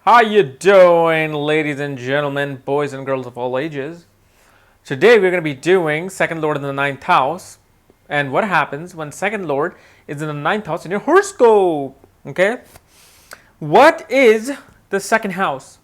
How you doing, ladies and gentlemen, boys and girls of all ages? Today we're going to be doing second lord in the ninth house and what happens when second lord is in the ninth house in your horoscope. Okay? What is the second house?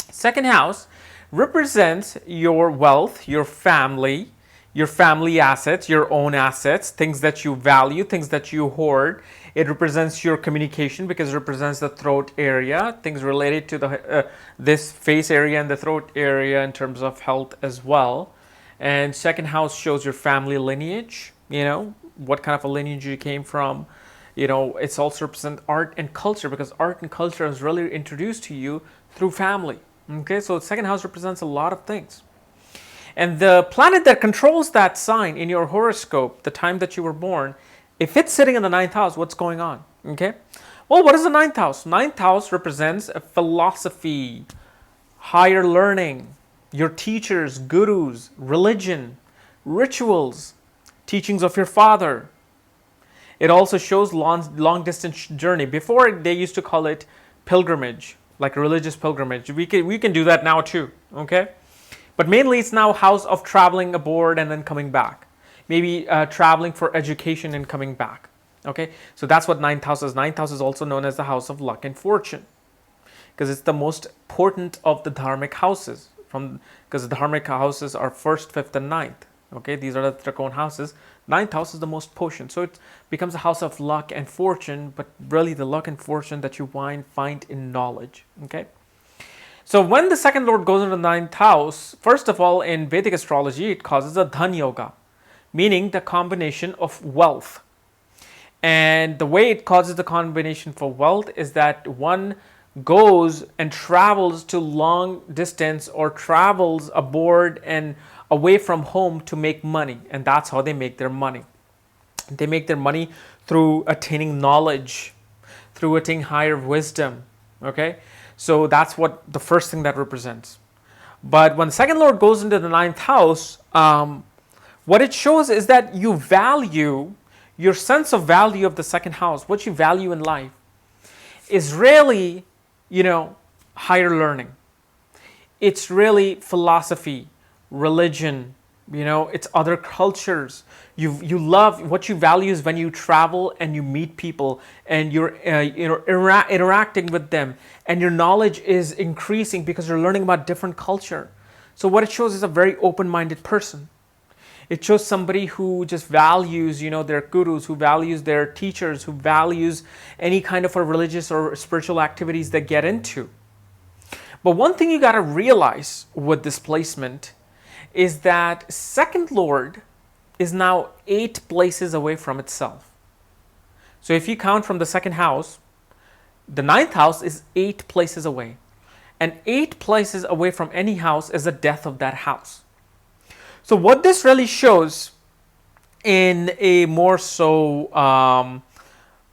Second house represents your wealth, your family assets, your own assets, things that you value, things that you hoard. It represents your communication because it represents the throat area, things related to the this face area and the throat area in terms of health as well. And second house shows your family lineage, what kind of a lineage you came from. It's also represent art and culture because art and culture is really introduced to you through family. Okay, so second house represents a lot of things. And the planet that controls that sign in your horoscope, the time that you were born, if it's sitting in the ninth house, what's going on? Okay. Well, what is the ninth house? Ninth house represents a philosophy, higher learning, your teachers, gurus, religion, rituals, teachings of your father. It also shows long distance journey. Before they used to call it pilgrimage, like a religious pilgrimage. We can do that now too. Okay. But mainly it's now house of traveling abroad and then coming back. Maybe traveling for education and coming back. Okay, so that's what ninth house is. Ninth house is also known as the house of luck and fortune because it's the most important of the dharmic houses. Because the dharmic houses are first, fifth, and ninth. Okay, these are the Trikona houses. Ninth house is the most potent. So it becomes a house of luck and fortune, but really the luck and fortune that you find in knowledge. Okay. So when the second lord goes into the ninth house, first of all, in Vedic astrology, it causes a dhan yoga, meaning the combination of wealth. And the way it causes the combination for wealth is that one goes and travels to long distance or travels aboard and away from home to make money. And that's how they make their money. They make their money through attaining knowledge, through attaining higher wisdom. Okay? So that's what the first thing that represents. But when the second lord goes into the ninth house, what it shows is that you value, your sense of value of the second house, what you value in life, is really, higher learning. It's really philosophy, religion, it's other cultures. You love, what you value is when you travel and you meet people and you're interacting with them and your knowledge is increasing because you're learning about different culture. So what it shows is a very open-minded person. It shows somebody who just values, their gurus, who values their teachers, who values any kind of a religious or spiritual activities they get into. But one thing you got to realize with this placement is that second lord is now 8 places away from itself. So if you count from the second house, the ninth house is 8 places away. And 8 places away from any house is the death of that house. So what this really shows in a more so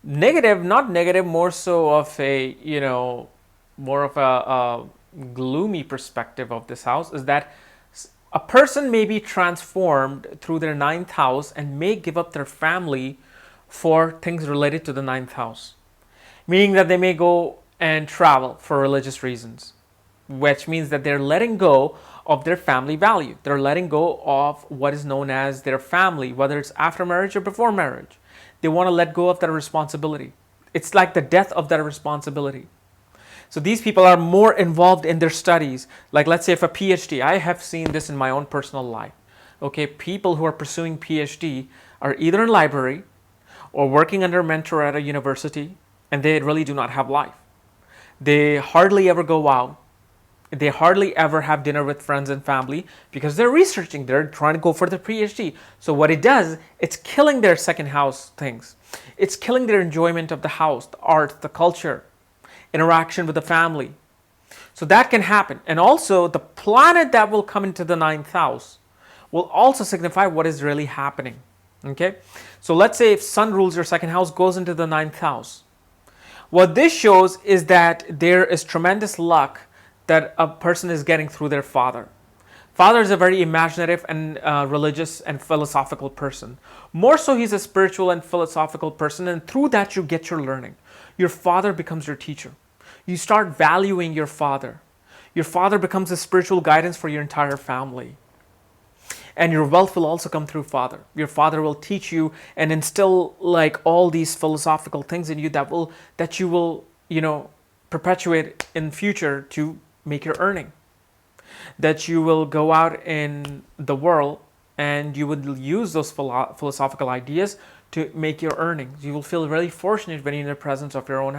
negative, not negative, more so of a, more of a gloomy perspective of this house is that a person may be transformed through their ninth house and may give up their family for things related to the ninth house. Meaning that they may go and travel for religious reasons, which means that they're letting go of their family value. They're letting go of what is known as their family, whether it's after marriage or before marriage. They want to let go of that responsibility. It's like the death of that responsibility. So these people are more involved in their studies. Like let's say if a PhD, I have seen this in my own personal life. Okay, people who are pursuing PhD are either in library or working under a mentor at a university, and they really do not have life. They hardly ever go out. They hardly ever have dinner with friends and family because they're researching. They're trying to go for their PhD. So what it does, it's killing their second house things. It's killing their enjoyment of the house, the art, the culture, interaction with the family. So that can happen. And also the planet that will come into the ninth house will also signify what is really happening. Okay. So let's say if sun rules your second house, goes into the ninth house. What this shows is that there is tremendous luck that a person is getting through their father. Father is a very imaginative and religious and philosophical person. More so, he's a spiritual and philosophical person, and through that you get your learning. Your father becomes your teacher. You start valuing your father. Your father becomes a spiritual guidance for your entire family. And your wealth will also come through father. Your father will teach you and instill like all these philosophical things in you that you will, perpetuate in future to make your earning. That you will go out in the world and you would use those philosophical ideas to make your earnings. You will feel really fortunate when you're in the presence of your own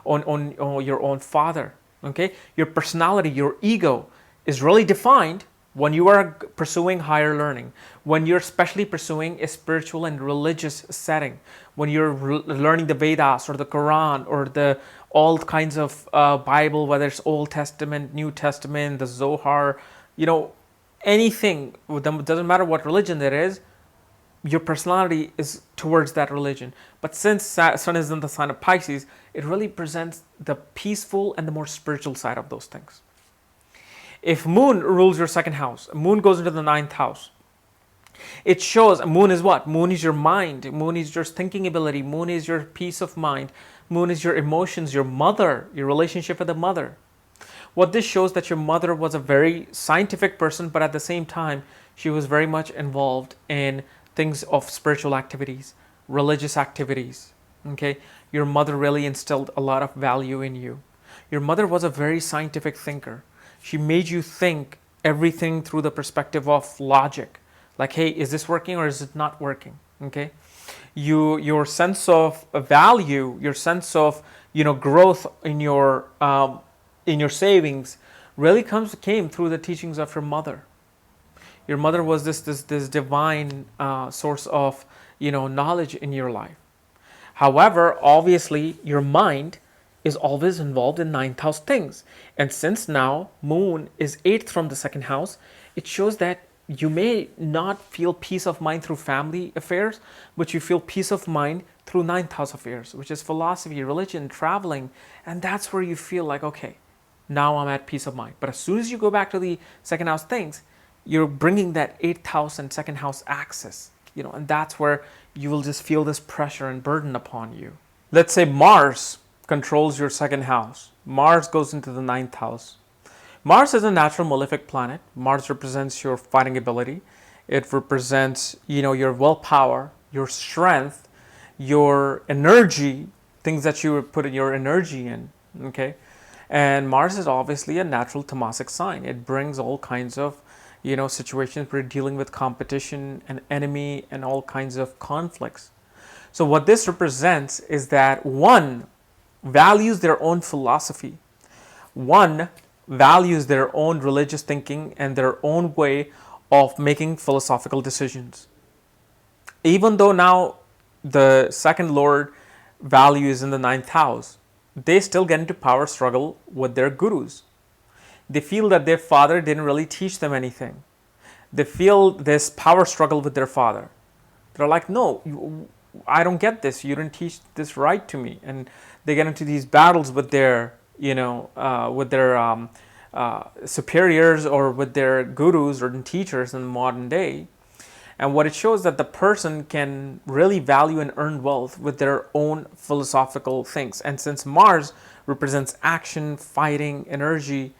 on your own father. Okay, your personality, your ego is really defined when you are pursuing higher learning, when you're especially pursuing a spiritual and religious setting, when you're learning the Vedas or the Quran or the all kinds of Bible, whether it's Old Testament, New Testament, the Zohar, anything. It doesn't matter what religion there is. Your personality is towards that religion. But since Sun is in the sign of Pisces, it really presents the peaceful and the more spiritual side of those things. If Moon rules your second house, Moon goes into the ninth house. It shows Moon is what? Moon is your mind. Moon is your thinking ability. Moon is your peace of mind. Moon is your emotions, your mother, your relationship with the mother. What this shows that your mother was a very scientific person, but at the same time, she was very much involved in things of spiritual activities, religious activities. Okay, your mother really instilled a lot of value in you. Your mother was a very scientific thinker. She made you think everything through the perspective of logic. Like, hey, is this working or is it not working? Okay, your sense of value, your sense of growth in your savings, really came through the teachings of your mother. Your mother was this divine source of knowledge in your life. However, obviously, your mind is always involved in ninth house things. And since now Moon is 8th from the second house, it shows that you may not feel peace of mind through family affairs, but you feel peace of mind through ninth house affairs, which is philosophy, religion, traveling. And that's where you feel like, okay, now I'm at peace of mind. But as soon as you go back to the second house things, you're bringing that 8th house and second house axis, and that's where you will just feel this pressure and burden upon you. Let's say Mars controls your second house. Mars goes into the ninth house. Mars is a natural malefic planet. Mars represents your fighting ability. It represents, your willpower, your strength, your energy, things that you would put your energy in, okay? And Mars is obviously a natural tamasic sign. It brings all kinds of, situations where you're dealing with competition and enemy and all kinds of conflicts. So what this represents is that one values their own philosophy. One values their own religious thinking and their own way of making philosophical decisions. Even though now the second lord value is in the ninth house, they still get into power struggle with their gurus. They feel that their father didn't really teach them anything. They feel this power struggle with their father. They're like, no, I don't get this. You didn't teach this right to me. And they get into these battles with their, superiors or with their gurus or teachers in the modern day. And what it shows that the person can really value and earn wealth with their own philosophical things. And since Mars represents action, fighting, energy,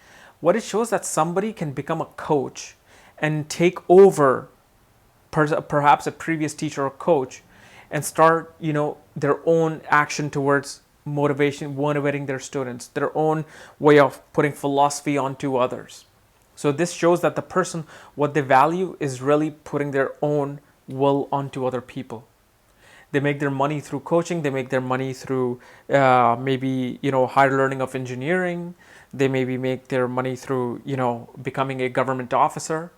what it shows that somebody can become a coach and take over perhaps a previous teacher or coach and start, their own action towards motivating their students, their own way of putting philosophy onto others. So this shows that the person, what they value is really putting their own will onto other people. They make their money through coaching. They make their money through maybe, higher learning of engineering. They maybe make their money through, becoming a government officer.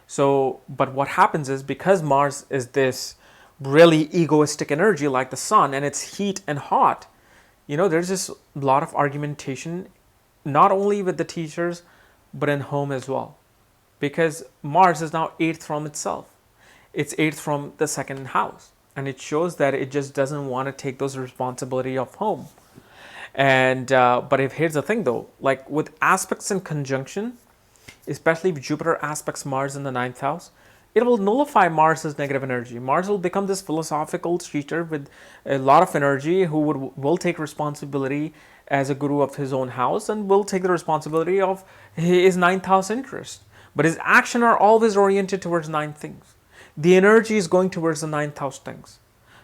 So, but what happens is because Mars is this really egoistic energy like the sun and it's heat and hot, there's just a lot of argumentation, not only with the teachers, but in home as well. Because Mars is now 8th from itself. It's 8th from the second house. And it shows that it just doesn't want to take those responsibility of home. And but here's the thing though, like with aspects in conjunction, especially if Jupiter aspects Mars in the ninth house, it will nullify Mars's negative energy. Mars will become this philosophical teacher with a lot of energy who will take responsibility as a guru of his own house and will take the responsibility of his ninth house interest. But his actions are always oriented towards nine things. The energy is going towards the ninth house things.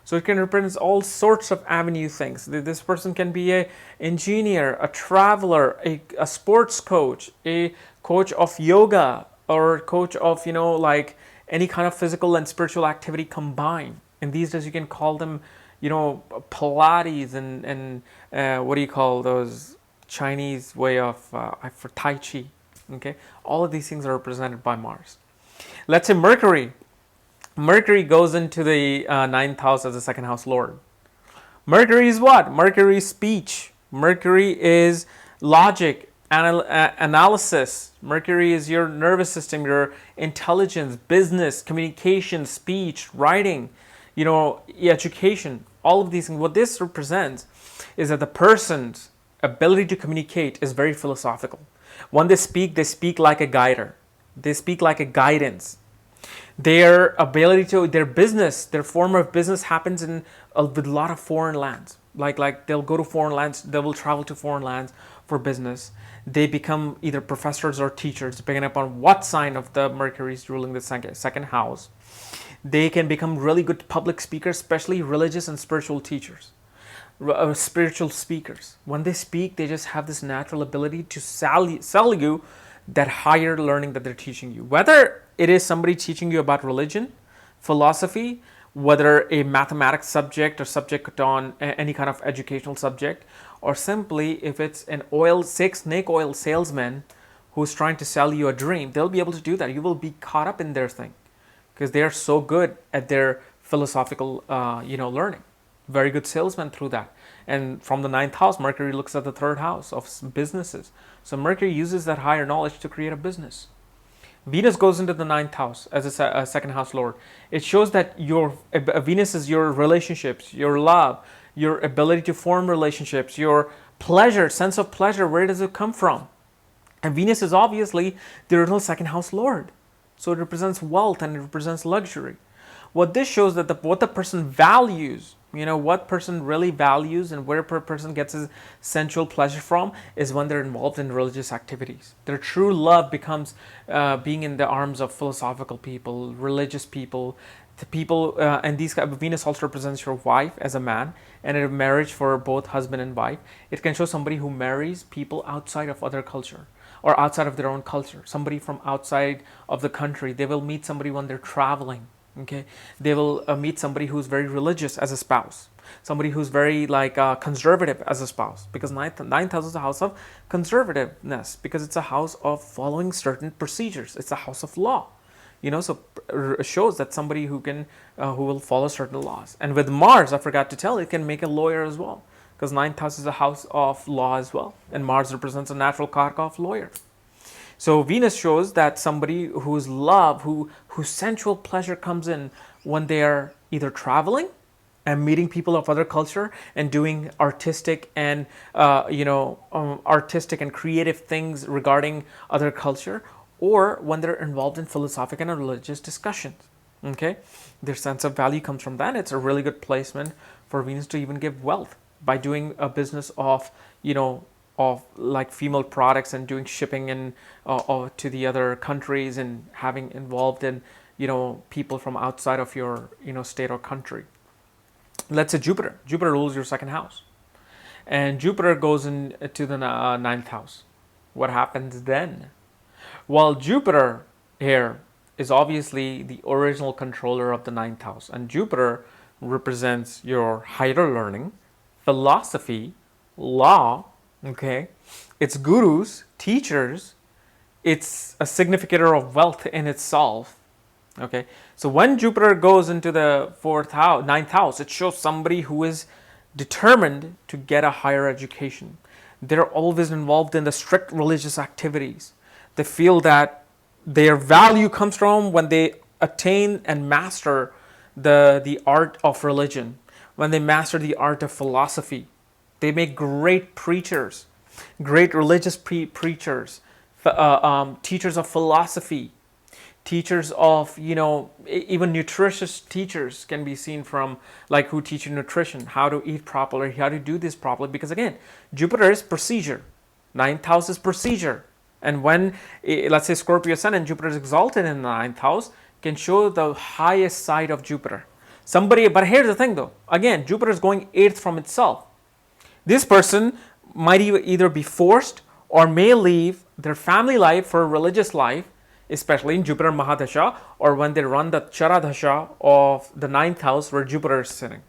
So it can represent all sorts of avenue things. This person can be a engineer, a traveler, a sports coach, a coach of yoga, or coach of, like any kind of physical and spiritual activity combined. And these days you can call them, Pilates and what do you call those Chinese way of for Tai Chi. Okay, all of these things are represented by Mars. Let's say Mercury. Mercury goes into the ninth house as the second house lord. Mercury is what? Mercury is speech. Mercury is logic, analysis. Mercury is your nervous system, your intelligence, business, communication, speech, writing, education, all of these things. What this represents is that the person's ability to communicate is very philosophical. When they speak like a guider. They speak like a guidance. Their ability to, their business, their form of business happens with a lot of foreign lands. Like they'll go to foreign lands, they will travel to foreign lands for business. They become either professors or teachers, depending upon what sign of the Mercury is ruling the second house. They can become really good public speakers, especially religious and spiritual teachers. Spiritual speakers. When they speak, they just have this natural ability to sell you that higher learning that they're teaching you. Whether it is somebody teaching you about religion, philosophy, whether a mathematics subject or subject on any kind of educational subject, or simply if it's an snake oil salesman who's trying to sell you a dream, they'll be able to do that. You will be caught up in their thing because they are so good at their philosophical, learning. Very good salesman through that. And from the ninth house, Mercury looks at the third house of businesses. So Mercury uses that higher knowledge to create a business. Venus goes into the ninth house as a second house lord. It shows that Venus is your relationships, your love, your ability to form relationships, your pleasure, sense of pleasure. Where does it come from? And Venus is obviously the original second house lord. So it represents wealth and it represents luxury. What this shows that what the person values, what person really values and where a person gets his sensual pleasure from is when they're involved in religious activities. Their true love becomes being in the arms of philosophical people, religious people, the people, and Venus also represents your wife as a man, and in a marriage for both husband and wife, it can show somebody who marries people outside of other culture or outside of their own culture, somebody from outside of the country. They will meet somebody when they're traveling. Okay, they will meet somebody who's very religious as a spouse, somebody who's very conservative as a spouse, because ninth house is a house of conservativeness, because it's a house of following certain procedures. It's a house of law, so it shows that somebody who will follow certain laws. And with Mars, I forgot to tell, it can make a lawyer as well, because ninth house is a house of law as well, and Mars represents a natural karka of lawyer. So Venus shows that somebody whose love, whose sensual pleasure comes in when they are either traveling and meeting people of other culture and doing artistic and creative things regarding other culture, or when they're involved in philosophical and religious discussions. Okay, their sense of value comes from that. It's a really good placement for Venus to even give wealth by doing a business of like female products and doing shipping and to the other countries and having involved in people from outside of your state or country. Let's say Jupiter rules your second house, and Jupiter goes into the ninth house. What happens then? Well, Jupiter here is obviously the original controller of the ninth house, and Jupiter represents your higher learning, philosophy, law. Okay, it's gurus, teachers. It's a significator of wealth in itself. Okay, so when Jupiter goes into the ninth house, it shows somebody who is determined to get a higher education. They're always involved in the strict religious activities. They feel that their value comes from when they attain and master the art of religion, when they master the art of philosophy. They make great preachers, great religious preachers, teachers of philosophy, teachers of, even nutritious teachers can be seen from, like, who teach you nutrition, how to eat properly, how to do this properly. Because again, Jupiter is procedure. Ninth house is procedure. And when, let's say, Scorpio Sun and Jupiter is exalted in the ninth house, can show the highest side of Jupiter. But here's the thing though, again, Jupiter is going 8th from itself. This person might either be forced or may leave their family life for a religious life, especially in Jupiter Mahadasha, or when they run the Charadasha of the ninth house where Jupiter is sitting.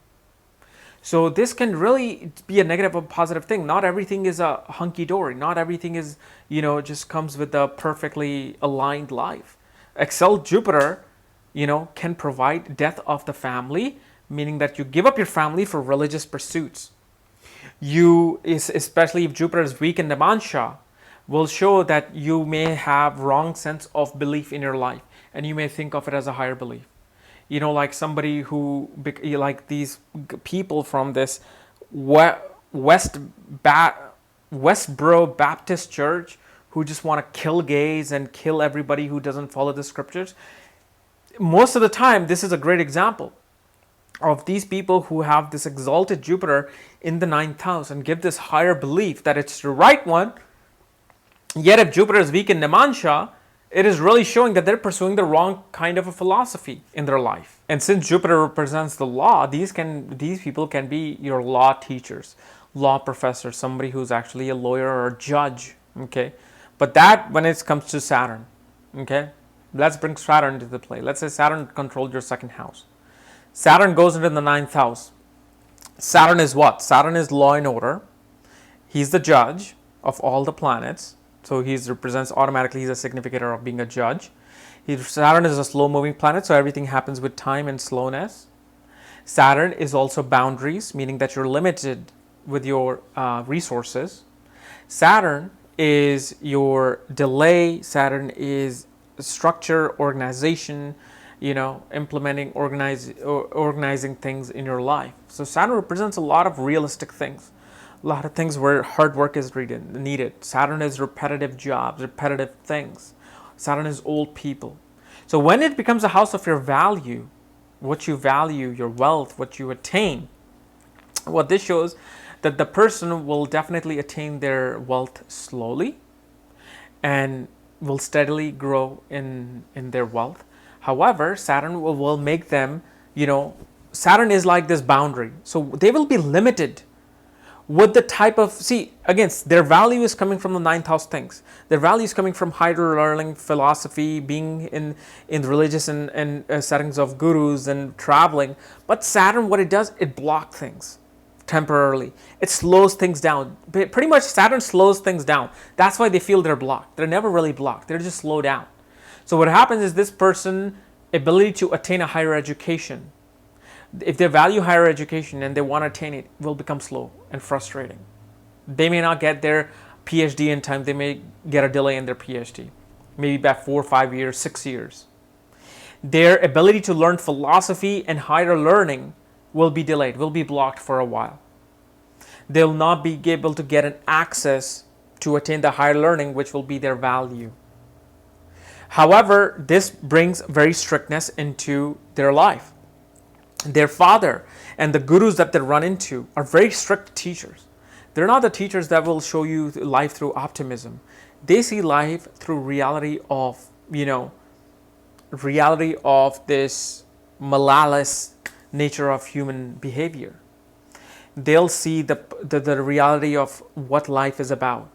So this can really be a negative or positive thing. Not everything is a hunky-dory. Not everything is, just comes with a perfectly aligned life. Excel Jupiter, can provide death of the family, meaning that you give up your family for religious pursuits. Especially if Jupiter is weak in the Mansha, will show that you may have wrong sense of belief in your life, and you may think of it as a higher belief. Like somebody who, like these people from this Westboro Baptist Church who just want to kill gays and kill everybody who doesn't follow the scriptures. Most of the time, this is a great example of these people who have this exalted Jupiter in the ninth house and give this higher belief that it's the right one. Yet if Jupiter is weak in Namansha, it is really showing that they're pursuing the wrong kind of a philosophy in their life. And since Jupiter represents the law, these people can be your law teachers, law professors, somebody who's actually a lawyer or a judge. Okay, but that when it comes to Saturn. Okay, let's bring Saturn into the play. Let's say Saturn controlled your second house. Saturn goes into the ninth house. Saturn is what? Saturn is law and order. He's the judge of all the planets. So he represents automatically, he's a significator of being a judge. Saturn is a slow-moving planet, so everything happens with time and slowness. Saturn is also boundaries, meaning that you're limited with your resources. Saturn is your delay. Saturn is structure, organization, implementing, organizing things in your life. So Saturn represents a lot of realistic things. A lot of things where hard work is needed. Saturn is repetitive jobs, repetitive things. Saturn is old people. So when it becomes a house of your value, what you value, your wealth, what you attain, what this shows that the person will definitely attain their wealth slowly and will steadily grow in their wealth. However, Saturn will make them, Saturn is like this boundary. So they will be limited with the type of, again, their value is coming from the ninth house things. Their value is coming from higher learning, philosophy, being in religious and settings of gurus and traveling. But Saturn, what it does, it blocks things temporarily. It slows things down. Pretty much Saturn slows things down. That's why they feel they're blocked. They're never really blocked. They're just slowed down. So what happens is this person, ability to attain a higher education, if they value higher education and they want to attain it, will become slow and frustrating. They may not get their PhD in time. They may get a delay in their PhD, maybe by 4 or 5 years, 6 years. Their ability to learn philosophy and higher learning will be delayed, will be blocked for a while. They'll not be able to get an access to attain the higher learning, which will be their value. However, this brings very strictness into their life. Their father and the gurus that they run into are very strict teachers. They're not the teachers that will show you life through optimism. They see life through reality of this malicious nature of human behavior. They'll see the reality of what life is about.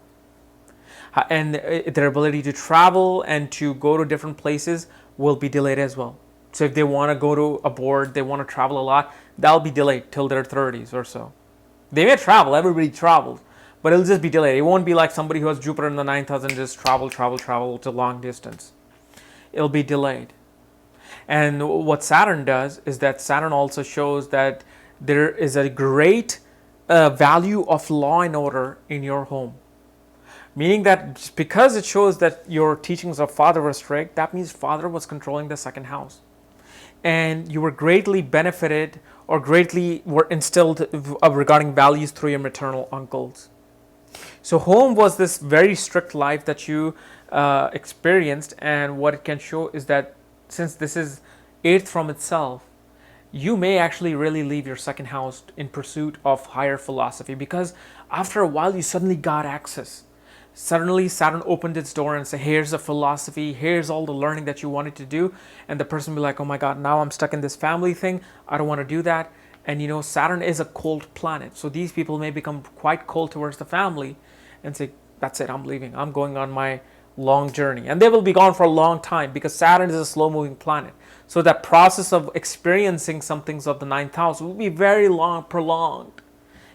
And their ability to travel and to go to different places will be delayed as well. So if they want to go to a board, they want to travel a lot, that'll be delayed till their 30s or so. They may travel, everybody travels, but it'll just be delayed. It won't be like somebody who has Jupiter in the ninth house and just travel to long distance. It'll be delayed. And what Saturn does is that Saturn also shows that there is a great value of law and order in your home. Meaning that because it shows that your teachings of father were strict, that means father was controlling the second house. And you were greatly benefited or greatly were instilled regarding values through your maternal uncles. So home was this very strict life that you experienced, and what it can show is that since this is eighth from itself, you may actually really leave your second house in pursuit of higher philosophy, because after a while you suddenly got access. Suddenly Saturn opened its door and said, here's a philosophy, here's all the learning that you wanted to do. And the person will be like, oh my God, now I'm stuck in this family thing. I don't want to do that. And you know, Saturn is a cold planet. So these people may become quite cold towards the family and say, that's it, I'm leaving. I'm going on my long journey. And they will be gone for a long time because Saturn is a slow moving planet. So that process of experiencing some things of the ninth house will be very long, prolonged.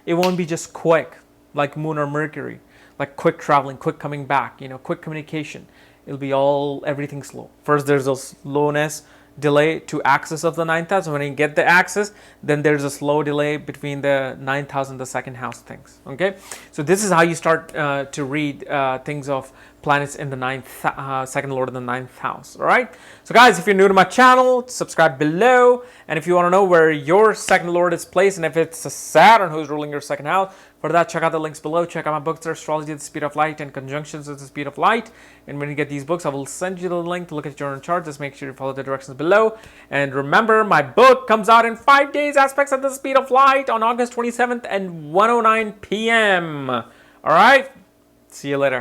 It won't be just quick like Moon or Mercury, like quick traveling, quick coming back, you know, quick communication. It'll be everything slow. First, there's a slowness, delay to access of the ninth house. When you get the access, then there's a slow delay between the ninth house and the second house things. Okay, so this is how you start to read things of planets in the second lord of the ninth house. All right, so guys, if you're new to my channel, subscribe below. And if you want to know where your second lord is placed and if it's a Saturn who's ruling your second house, for that, check out the links below. Check out my books, Astrology at the Speed of Light and Conjunctions at the Speed of Light. And when you get these books, I will send you the link to look at your own chart. Just make sure you follow the directions below. And remember, my book comes out in 5 days, Aspects at the Speed of Light, on August 27th and 1:09 p.m. All right? See you later.